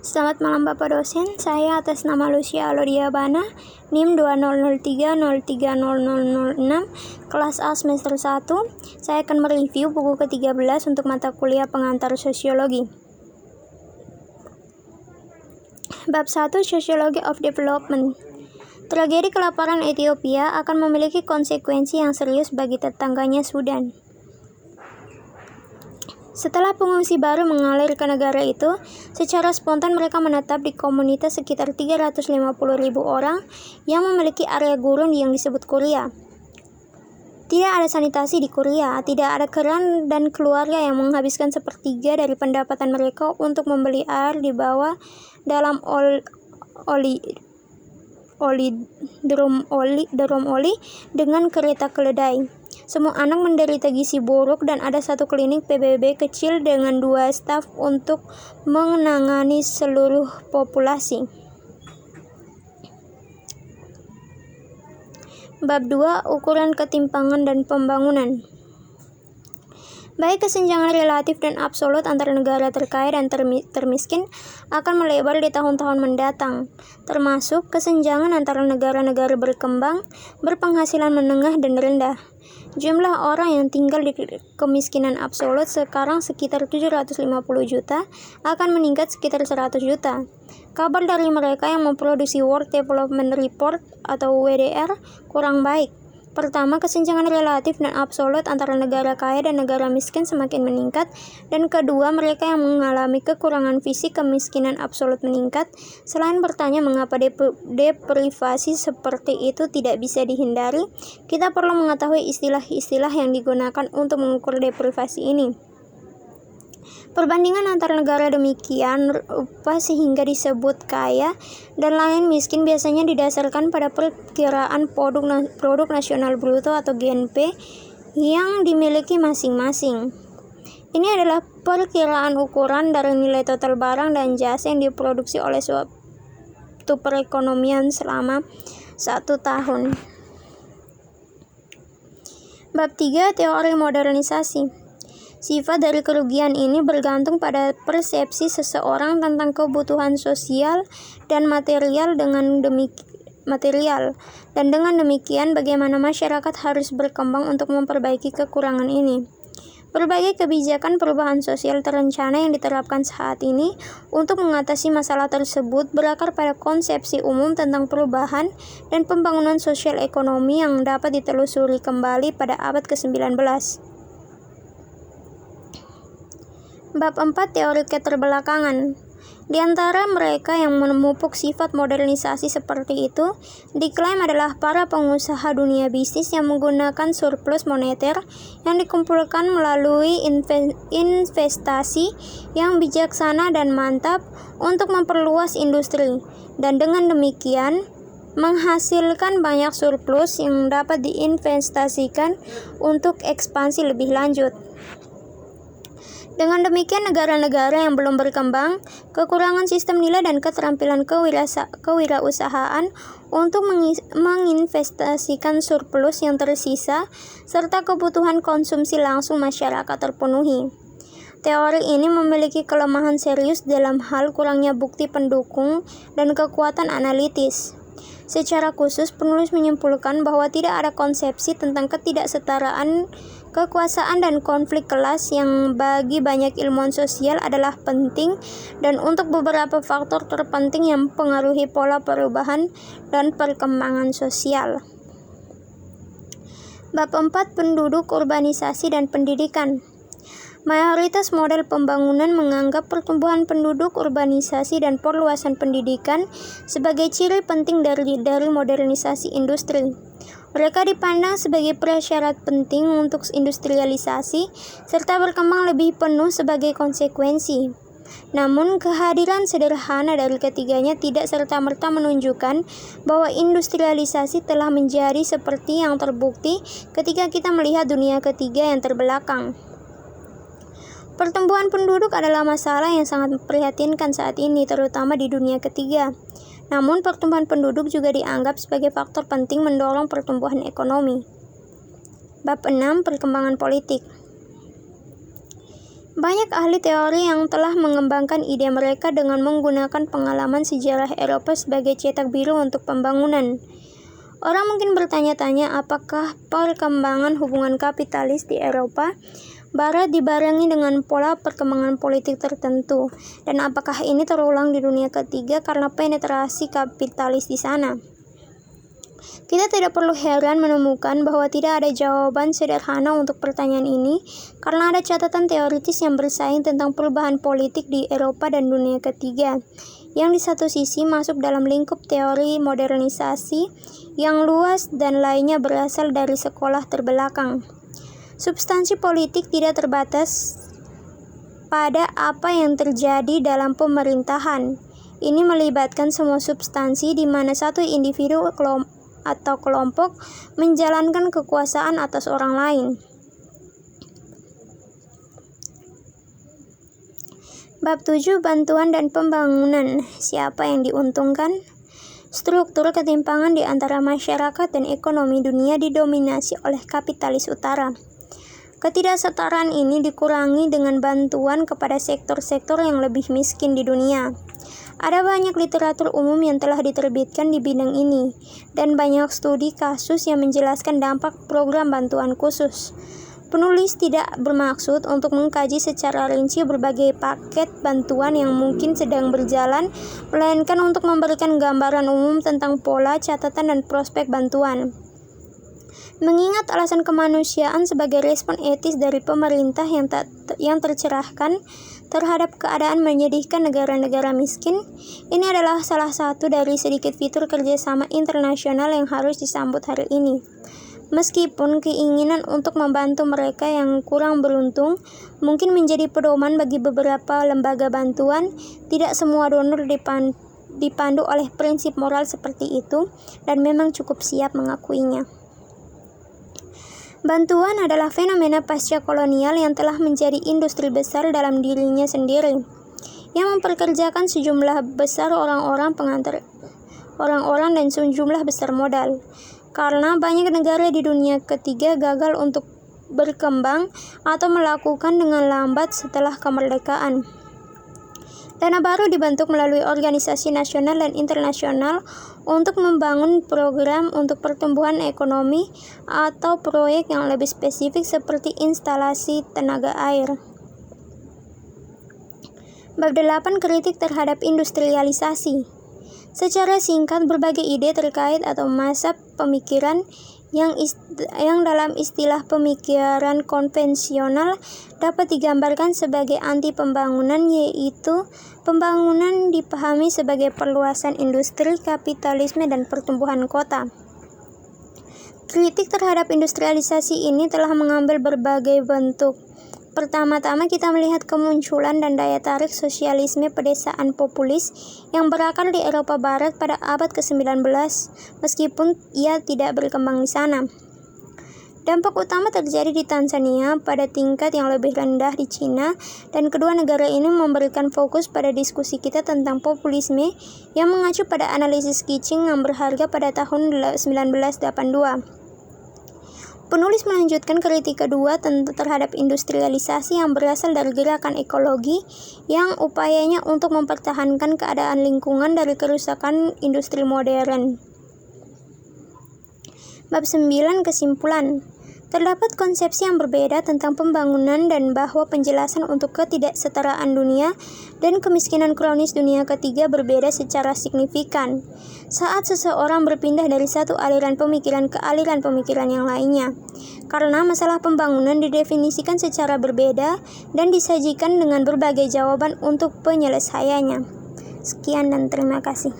Selamat malam Bapak dosen, saya atas nama Lucia Alodiabana, NIM 2003030006, kelas A semester 1. Saya akan mereview buku ke-13 untuk mata kuliah pengantar sosiologi. Bab 1, Sociology of Development. Tragedi kelaparan Ethiopia akan memiliki konsekuensi yang serius bagi tetangganya Sudan. Setelah pengungsi baru mengalir ke negara itu, secara spontan mereka menetap di komunitas sekitar 350.000 orang yang memiliki area gurun yang disebut kuria. Tidak ada sanitasi di kuria, tidak ada keran, dan keluarga yang menghabiskan sepertiga dari pendapatan mereka untuk membeli air di bawah dalam drum oli dengan kereta keledai. Semua anak menderita gizi buruk dan ada satu klinik PBB kecil dengan 2 staf untuk menangani seluruh populasi. Bab 2, Ukuran ketimpangan dan pembangunan. Baik kesenjangan relatif dan absolut antara negara terkaya dan termiskin akan melebar di tahun-tahun mendatang, termasuk kesenjangan antara negara-negara berkembang, berpenghasilan menengah dan rendah. Jumlah orang yang tinggal di kemiskinan absolut sekarang sekitar 750 juta akan meningkat sekitar 100 juta. Kabar dari mereka yang memproduksi World Development Report atau WDR kurang baik. Pertama, kesenjangan relatif dan absolut antara negara kaya dan negara miskin semakin meningkat, dan kedua, mereka yang mengalami kekurangan fisik kemiskinan absolut meningkat. Selain bertanya mengapa deprivasi seperti itu tidak bisa dihindari, kita perlu mengetahui istilah-istilah yang digunakan untuk mengukur deprivasi ini. Perbandingan antar negara demikian rupa sehingga disebut kaya dan lain miskin biasanya didasarkan pada perkiraan produk nasional bruto atau GNP yang dimiliki masing-masing. Ini adalah perkiraan ukuran dari nilai total barang dan jasa yang diproduksi oleh suatu perekonomian selama 1 tahun. Bab 3, Teori modernisasi. Sifat dari kerugian ini bergantung pada persepsi seseorang tentang kebutuhan sosial dan material dan dengan demikian bagaimana masyarakat harus berkembang untuk memperbaiki kekurangan ini. Berbagai kebijakan perubahan sosial terencana yang diterapkan saat ini untuk mengatasi masalah tersebut berakar pada konsepsi umum tentang perubahan dan pembangunan sosial ekonomi yang dapat ditelusuri kembali pada abad ke-19. Bab 4, Teori keterbelakangan. Di antara mereka yang memupuk sifat modernisasi seperti itu, diklaim adalah para pengusaha dunia bisnis yang menggunakan surplus moneter yang dikumpulkan melalui investasi yang bijaksana dan mantap untuk memperluas industri, dan dengan demikian menghasilkan banyak surplus yang dapat diinvestasikan untuk ekspansi lebih lanjut. Dengan demikian, negara-negara yang belum berkembang, kekurangan sistem nilai dan keterampilan kewirausahaan untuk menginvestasikan surplus yang tersisa, serta kebutuhan konsumsi langsung masyarakat terpenuhi. Teori ini memiliki kelemahan serius dalam hal kurangnya bukti pendukung dan kekuatan analitis. Secara khusus, penulis menyimpulkan bahwa tidak ada konsepsi tentang ketidaksetaraan kekuasaan dan konflik kelas yang bagi banyak ilmuwan sosial adalah penting dan untuk beberapa faktor terpenting yang mempengaruhi pola perubahan dan perkembangan sosial. Bab 4, Penduduk, Urbanisasi, dan Pendidikan. Mayoritas model pembangunan menganggap pertumbuhan penduduk, urbanisasi, dan perluasan pendidikan sebagai ciri penting dari modernisasi industri. Mereka dipandang sebagai prasyarat penting untuk industrialisasi serta berkembang lebih penuh sebagai konsekuensi. Namun, kehadiran sederhana dari ketiganya tidak serta-merta menunjukkan bahwa industrialisasi telah menjadi seperti yang terbukti ketika kita melihat dunia ketiga yang terbelakang. Pertumbuhan penduduk adalah masalah yang sangat memprihatinkan saat ini, terutama di dunia ketiga. Namun, pertumbuhan penduduk juga dianggap sebagai faktor penting mendorong pertumbuhan ekonomi. Bab 6, Perkembangan politik. Banyak ahli teori yang telah mengembangkan ide mereka dengan menggunakan pengalaman sejarah Eropa sebagai cetak biru untuk pembangunan. Orang mungkin bertanya-tanya apakah perkembangan hubungan kapitalis di Eropa Barat dibarengi dengan pola perkembangan politik tertentu, dan apakah ini terulang di dunia ketiga karena penetrasi kapitalis di sana. Kita tidak perlu heran menemukan bahwa tidak ada jawaban sederhana untuk pertanyaan ini, karena ada catatan teoritis yang bersaing tentang perubahan politik di Eropa dan dunia ketiga, yang di satu sisi masuk dalam lingkup teori modernisasi yang luas dan lainnya berasal dari sekolah terbelakang. Substansi politik tidak terbatas pada apa yang terjadi dalam pemerintahan. Ini melibatkan semua substansi di mana satu individu atau kelompok menjalankan kekuasaan atas orang lain. Bab 7. Bantuan dan pembangunan. Siapa yang diuntungkan? Struktur ketimpangan di antara masyarakat dan ekonomi dunia didominasi oleh kapitalis utara. Ketidaksetaraan ini dikurangi dengan bantuan kepada sektor-sektor yang lebih miskin di dunia. Ada banyak literatur umum yang telah diterbitkan di bidang ini, dan banyak studi kasus yang menjelaskan dampak program bantuan khusus. Penulis tidak bermaksud untuk mengkaji secara rinci berbagai paket bantuan yang mungkin sedang berjalan, melainkan untuk memberikan gambaran umum tentang pola, catatan, dan prospek bantuan. Mengingat alasan kemanusiaan sebagai respon etis dari pemerintah yang tercerahkan terhadap keadaan menyedihkan negara-negara miskin, ini adalah salah satu dari sedikit fitur kerjasama internasional yang harus disambut hari ini. Meskipun keinginan untuk membantu mereka yang kurang beruntung mungkin menjadi pedoman bagi beberapa lembaga bantuan, tidak semua donor dipandu oleh prinsip moral seperti itu dan memang cukup siap mengakuinya. Bantuan adalah fenomena pasca kolonial yang telah menjadi industri besar dalam dirinya sendiri, yang memperkerjakan sejumlah besar orang-orang dan sejumlah besar modal. Karena banyak negara di dunia ketiga gagal untuk berkembang atau melakukan dengan lambat setelah kemerdekaan. Dana baru dibentuk melalui organisasi nasional dan internasional untuk membangun program untuk pertumbuhan ekonomi atau proyek yang lebih spesifik seperti instalasi tenaga air. Bab 8. Kritik terhadap industrialisasi. Secara singkat, berbagai ide terkait atau masa pemikiran yang dalam istilah pemikiran konvensional dapat digambarkan sebagai anti pembangunan, yaitu pembangunan dipahami sebagai perluasan industri, kapitalisme, dan pertumbuhan kota. Kritik terhadap industrialisasi ini telah mengambil berbagai bentuk. Pertama-tama kita melihat kemunculan dan daya tarik sosialisme pedesaan populis yang berakar di Eropa Barat pada abad ke-19, meskipun ia tidak berkembang di sana. Dampak utama terjadi di Tanzania pada tingkat yang lebih rendah di Cina, dan kedua negara ini memberikan fokus pada diskusi kita tentang populisme yang mengacu pada analisis Kitching yang berharga pada tahun 1982. Penulis melanjutkan kritik kedua terhadap industrialisasi yang berasal dari gerakan ekologi yang upayanya untuk mempertahankan keadaan lingkungan dari kerusakan industri modern. Bab 9. Kesimpulan. Terdapat konsepsi yang berbeda tentang pembangunan dan bahwa penjelasan untuk ketidaksetaraan dunia dan kemiskinan kronis dunia ketiga berbeda secara signifikan saat seseorang berpindah dari satu aliran pemikiran ke aliran pemikiran yang lainnya, karena masalah pembangunan didefinisikan secara berbeda dan disajikan dengan berbagai jawaban untuk penyelesaiannya. Sekian dan terima kasih.